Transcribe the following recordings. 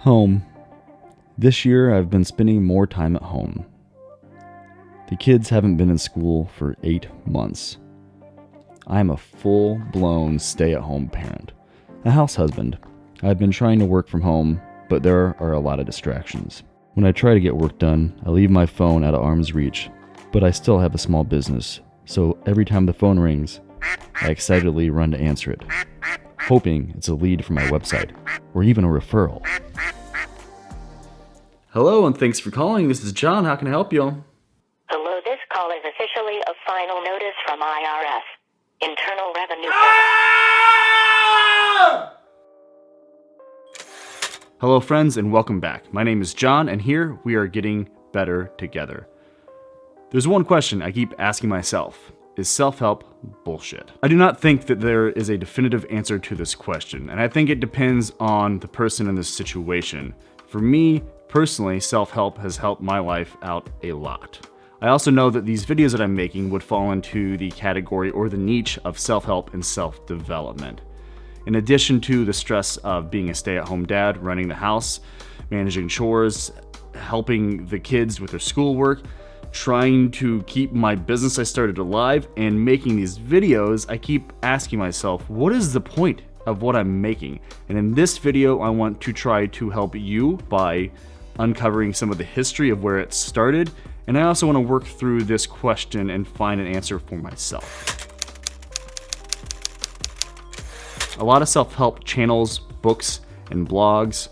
Home. This year I've been spending more time at home. The kids haven't been in school for 8 months. I am a full-blown stay-at-home parent, a house husband. I've been trying to work from home, but there are a lot of distractions. When I try to get work done, I leave my phone out of arm's reach, but I still have a small business, so every time the phone rings, I excitedly run to answer it, hoping it's a lead from my website, or even a referral. Hello, and thanks for calling. This is John. How can I help you? Hello, this call is officially a final notice from IRS, Internal Revenue Service. Hello, friends, and welcome back. My name is John, and here we are getting better together. There's one question I keep asking myself. Is self-help bullshit? I do not think that there is a definitive answer to this question, and I think it depends on the person in this situation. For me, personally, self-help has helped my life out a lot. I also know that these videos that I'm making would fall into the category or the niche of self-help and self-development. In addition to the stress of being a stay-at-home dad, running the house, managing chores, helping the kids with their schoolwork, trying to keep my business I started alive, and making these videos, I keep asking myself, what is the point of what I'm making? And in this video, I want to try to help you by uncovering some of the history of where it started, and I also want to work through this question and find an answer for myself. A lot of self-help channels, books, and blogs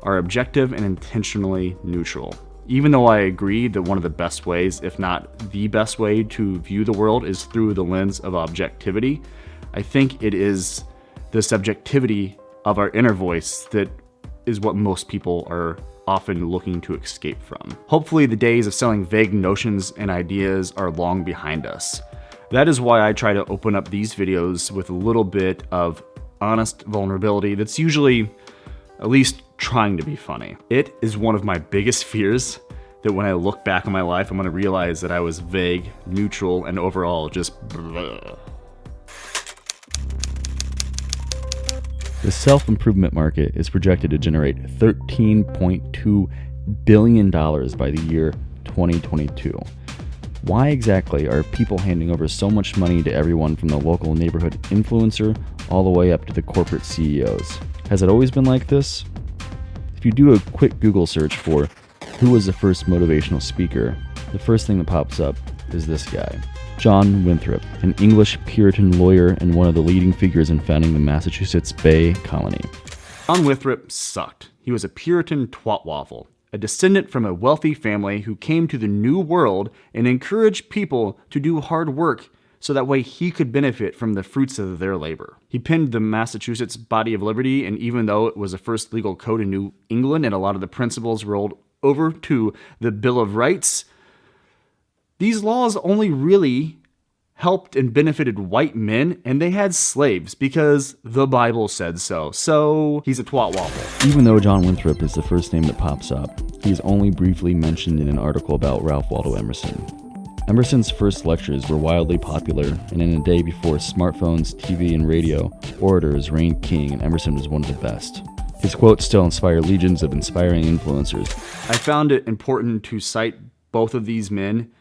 are objective and intentionally neutral. Even though I agree that one of the best ways, if not the best way, to view the world is through the lens of objectivity, I think it is the subjectivity of our inner voice that is what most people are often looking to escape from. Hopefully the days of selling vague notions and ideas are long behind us. That is why I try to open up these videos with a little bit of honest vulnerability that's usually at least trying to be funny. It is one of my biggest fears that when I look back on my life, I'm gonna realize that I was vague, neutral, and overall just blah. The self-improvement market is projected to generate $13.2 billion by the year 2022. Why exactly are people handing over so much money to everyone from the local neighborhood influencer all the way up to the corporate CEOs? Has it always been like this? If you do a quick Google search for who was the first motivational speaker, the first thing that pops up is this guy. John Winthrop, an English Puritan lawyer and one of the leading figures in founding the Massachusetts Bay Colony. John Winthrop sucked. He was a Puritan twatwaffle, a descendant from a wealthy family who came to the New World and encouraged people to do hard work so that way he could benefit from the fruits of their labor. He penned the Massachusetts Body of Liberty, and even though it was the first legal code in New England and a lot of the principles rolled over to the Bill of Rights, these laws only really helped and benefited white men, and they had slaves because the Bible said so. So he's a twatwaffle. Even though John Winthrop is the first name that pops up, he is only briefly mentioned in an article about Ralph Waldo Emerson. Emerson's first lectures were wildly popular, and in a day before smartphones, TV, and radio, orators reigned king, and Emerson was one of the best. His quotes still inspire legions of inspiring influencers. I found it important to cite both of these men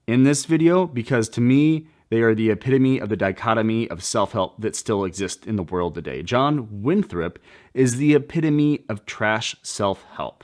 in this video because to me, they are the epitome of the dichotomy of self-help that still exists in the world today. John Winthrop is the epitome of trash self-help.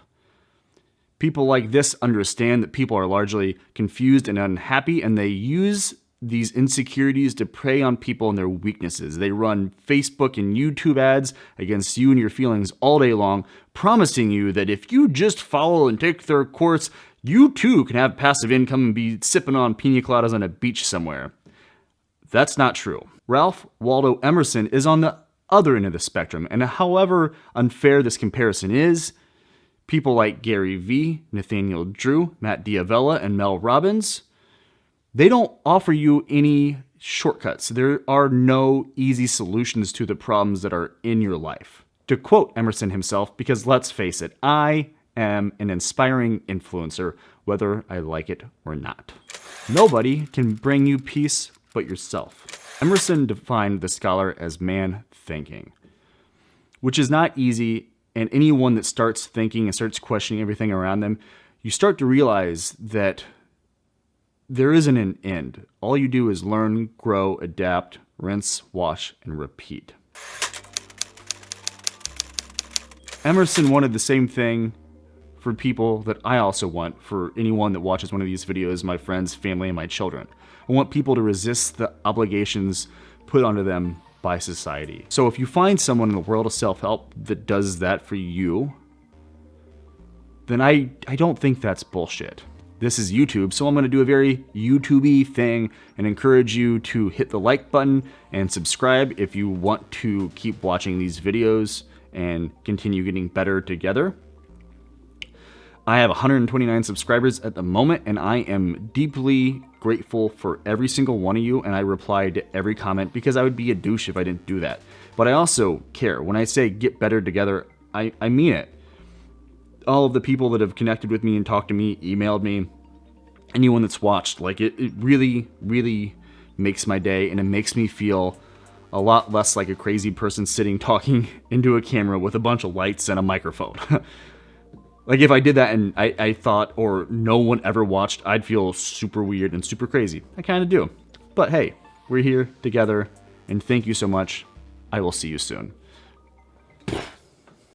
People like this understand that people are largely confused and unhappy, and they use these insecurities to prey on people and their weaknesses. They run Facebook and YouTube ads against you and your feelings all day long, promising you that if you just follow and take their course, you too can have passive income and be sipping on pina coladas on a beach somewhere. That's not true. Ralph Waldo Emerson is on the other end of the spectrum, and however unfair this comparison is, people like Gary Vee, Nathaniel Drew, Matt D Avella, and Mel Robbins, they don't offer you any shortcuts. There are no easy solutions to the problems that are in your life. To quote Emerson himself, because let's face it, I am an inspiring influencer, whether I like it or not. Nobody can bring you peace but yourself. Emerson defined the scholar as man thinking, which is not easy and anyone that starts thinking and starts questioning everything around them, you start to realize that there isn't an end. All you do is learn, grow, adapt, rinse, wash, and repeat. Emerson wanted the same thing for people that I also want for anyone that watches one of these videos, my friends, family, and my children. I want people to resist the obligations put onto them by society. So if you find someone in the world of self-help that does that for you, then I don't think that's bullshit. This is YouTube, so I'm going to do a very YouTube-y thing and encourage you to hit the like button and subscribe if you want to keep watching these videos and continue getting better together. I have 129 subscribers at the moment, and I am deeply grateful for every single one of you, and I reply to every comment because I would be a douche if I didn't do that. But I also care. When I say get better together, I mean it. All of the people that have connected with me and talked to me, emailed me, anyone that's watched, like it really, really makes my day, and it makes me feel a lot less like a crazy person sitting talking into a camera with a bunch of lights and a microphone. Like if I did that and I thought, or no one ever watched, I'd feel super weird and super crazy. I kind of do. But hey, we're here together, and thank you so much. I will see you soon.